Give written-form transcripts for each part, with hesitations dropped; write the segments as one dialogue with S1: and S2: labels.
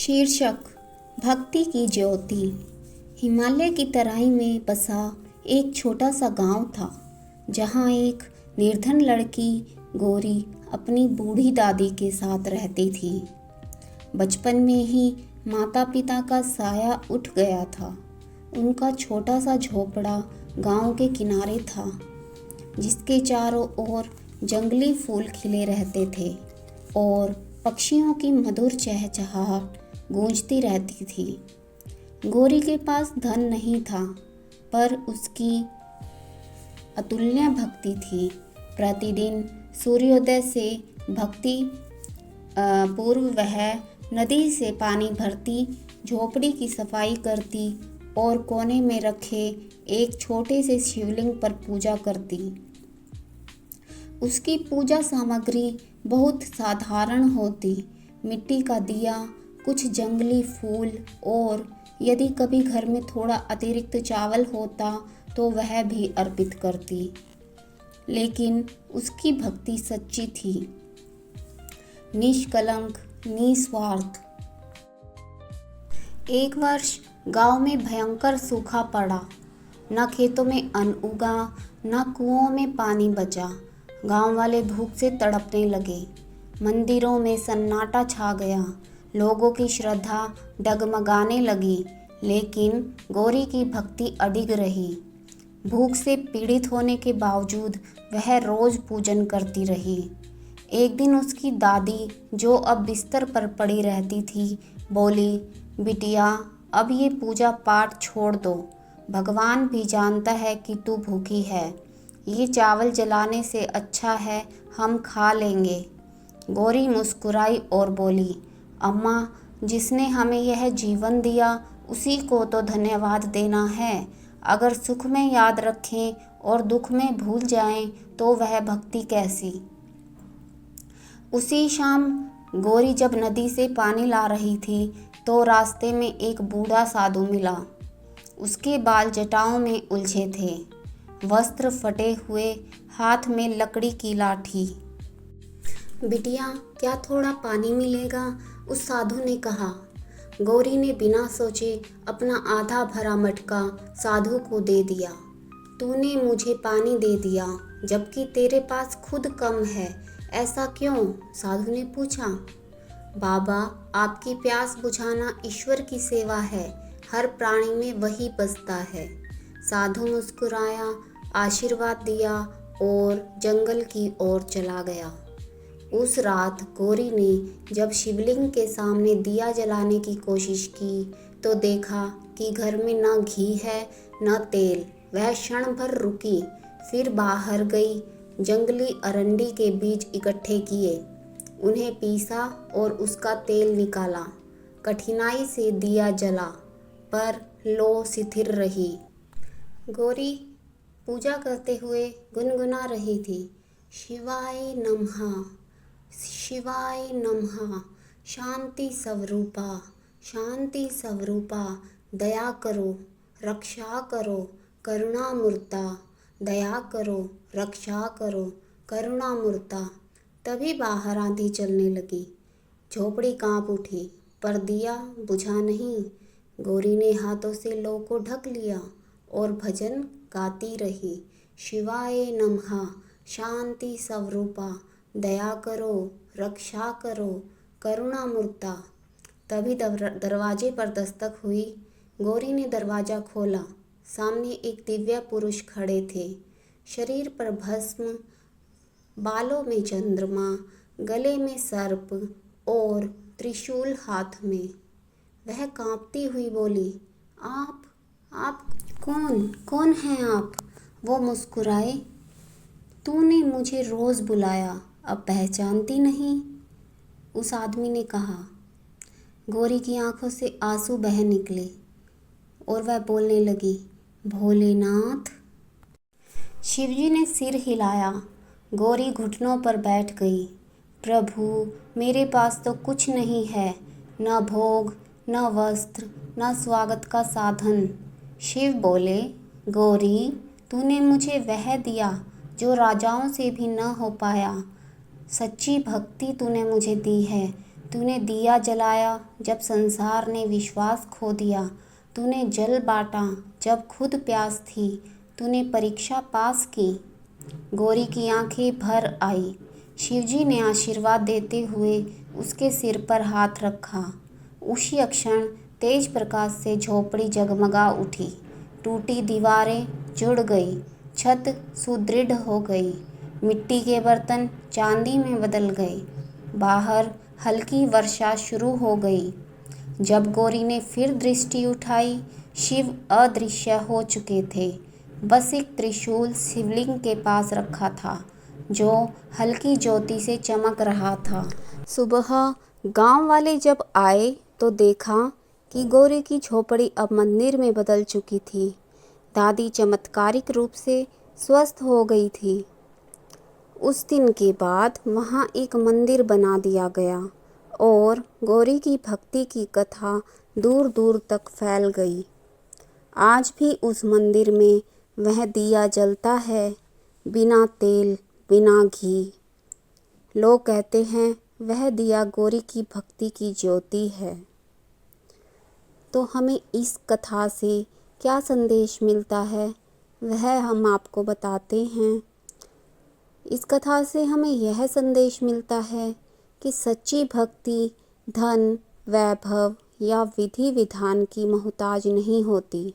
S1: शीर्षक भक्ति की ज्योति। हिमालय की तराई में बसा एक छोटा सा गांव था, जहां एक निर्धन लड़की गौरी अपनी बूढ़ी दादी के साथ रहती थी। बचपन में ही माता पिता का साया उठ गया था। उनका छोटा सा झोपड़ा गांव के किनारे था, जिसके चारों ओर जंगली फूल खिले रहते थे और पक्षियों की मधुर चहचहाहट गूंजती रहती थी। गौरी के पास धन नहीं था, पर उसकी अतुल्य भक्ति थी। प्रतिदिन सूर्योदय से भक्ति पूर्व वह नदी से पानी भरती, झोपड़ी की सफाई करती और कोने में रखे एक छोटे से शिवलिंग पर पूजा करती। उसकी पूजा सामग्री बहुत साधारण होती, मिट्टी का दिया, कुछ जंगली फूल और यदि कभी घर में थोड़ा अतिरिक्त चावल होता तो वह भी अर्पित करती। लेकिन उसकी भक्ति सच्ची थी, निष्कलंक, निस्वार्थ। एक वर्ष गांव में भयंकर सूखा पड़ा। न खेतों में अन्न उगा, न कुओं में पानी बचा। गांव वाले भूख से तड़पने लगे। मंदिरों में सन्नाटा छा गया। लोगों की श्रद्धा डगमगाने लगी, लेकिन गौरी की भक्ति अडिग रही। भूख से पीड़ित होने के बावजूद वह रोज पूजन करती रही। एक दिन उसकी दादी, जो अब बिस्तर पर पड़ी रहती थी, बोली, बिटिया, अब ये पूजा पाठ छोड़ दो। भगवान भी जानता है कि तू भूखी है। ये चावल जलाने से अच्छा है हम खा लेंगे। गौरी मुस्कुराई और बोली, अम्मा, जिसने हमें यह जीवन दिया उसी को तो धन्यवाद देना है। अगर सुख में याद रखें और दुख में भूल जाएं तो वह भक्ति कैसी। उसी शाम गौरी जब नदी से पानी ला रही थी तो रास्ते में एक बूढ़ा साधु मिला। उसके बाल जटाओं में उलझे थे, वस्त्र फटे हुए, हाथ में लकड़ी की लाठी। बिटिया, क्या थोड़ा पानी मिलेगा? उस साधु ने कहा। गौरी ने बिना सोचे अपना आधा भरा मटका साधु को दे दिया। तूने मुझे पानी दे दिया, जबकि तेरे पास खुद कम है, ऐसा क्यों? साधु ने पूछा। बाबा, आपकी प्यास बुझाना ईश्वर की सेवा है। हर प्राणी में वही बसता है। साधु मुस्कुराया, आशीर्वाद दिया और जंगल की ओर चला गया। उस रात गौरी ने जब शिवलिंग के सामने दिया जलाने की कोशिश की तो देखा कि घर में न घी है न तेल। वह क्षण भर रुकी, फिर बाहर गई। जंगली अरंडी के बीज इकट्ठे किए, उन्हें पीसा और उसका तेल निकाला। कठिनाई से दिया जला, पर लौ शिथिल रही। गौरी पूजा करते हुए गुनगुना रही थी, शिवाय नमः, शिवाय नमः। शांति स्वरूपा, शांति स्वरूपा, दया करो, रक्षा करो, करुणामूर्ता, दया करो, रक्षा करो, करुणामूर्ता। तभी बाहर आंधी चलने लगी। झोपड़ी कांप उठी, पर दिया बुझा नहीं। गौरी ने हाथों से लौ को ढक लिया और भजन गाती रही, शिवाय नमः, शांति स्वरूपा, दया करो, रक्षा करो, करुणामूर्ता। तभी दरवाजे पर दस्तक हुई। गौरी ने दरवाज़ा खोला। सामने एक दिव्य पुरुष खड़े थे, शरीर पर भस्म, बालों में चंद्रमा, गले में सर्प और त्रिशूल हाथ में। वह कांपती हुई बोली, आप कौन हैं आप? वो मुस्कुराए, तूने मुझे रोज़ बुलाया, अब पहचानती नहीं? उस आदमी ने कहा। गौरी की आंखों से आंसू बह निकले और वह बोलने लगी, भोलेनाथ। शिवजी ने सिर हिलाया। गौरी घुटनों पर बैठ गई। प्रभु, मेरे पास तो कुछ नहीं है, न भोग, न वस्त्र, न स्वागत का साधन। शिव बोले, गौरी, तूने मुझे वह दिया जो राजाओं से भी न हो पाया। सच्ची भक्ति तूने मुझे दी है। तूने दिया जलाया जब संसार ने विश्वास खो दिया। तूने जल बांटा जब खुद प्यास थी। तूने परीक्षा पास की। गौरी की आंखें भर आई। शिवजी ने आशीर्वाद देते हुए उसके सिर पर हाथ रखा। उसी क्षण तेज प्रकाश से झोपड़ी जगमगा उठी। टूटी दीवारें जुड़ गई, छत सुदृढ़ हो गई, मिट्टी के बर्तन चांदी में बदल गए। बाहर हल्की वर्षा शुरू हो गई। जब गौरी ने फिर दृष्टि उठाई, शिव अदृश्य हो चुके थे। बस एक त्रिशूल शिवलिंग के पास रखा था, जो हल्की ज्योति से चमक रहा था। सुबह गांव वाले जब आए तो देखा कि गौरी की झोपड़ी अब मंदिर में बदल चुकी थी। दादी चमत्कारिक रूप से स्वस्थ हो गई थी। उस दिन के बाद वहाँ एक मंदिर बना दिया गया और गौरी की भक्ति की कथा दूर दूर तक फैल गई। आज भी उस मंदिर में वह दिया जलता है, बिना तेल बिना घी। लोग कहते हैं वह दिया गौरी की भक्ति की ज्योति है। तो हमें इस कथा से क्या संदेश मिलता है, वह हम आपको बताते हैं। इस कथा से हमें यह संदेश मिलता है कि सच्ची भक्ति धन, वैभव या विधि विधान की मोहताज नहीं होती।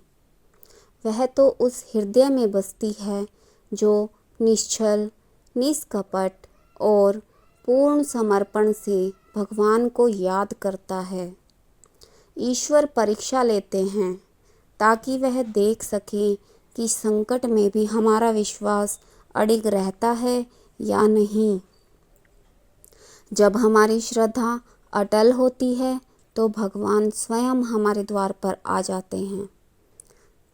S1: वह तो उस हृदय में बसती है जो निश्चल, निष्कपट और पूर्ण समर्पण से भगवान को याद करता है। ईश्वर परीक्षा लेते हैं ताकि वह देख सके कि संकट में भी हमारा विश्वास अडिग रहता है या नहीं। जब हमारी श्रद्धा अटल होती है तो भगवान स्वयं हमारे द्वार पर आ जाते हैं।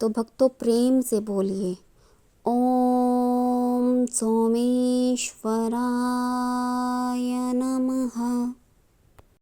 S1: तो भक्तों प्रेम से बोलिए ओम सोमेश्वराय नमः।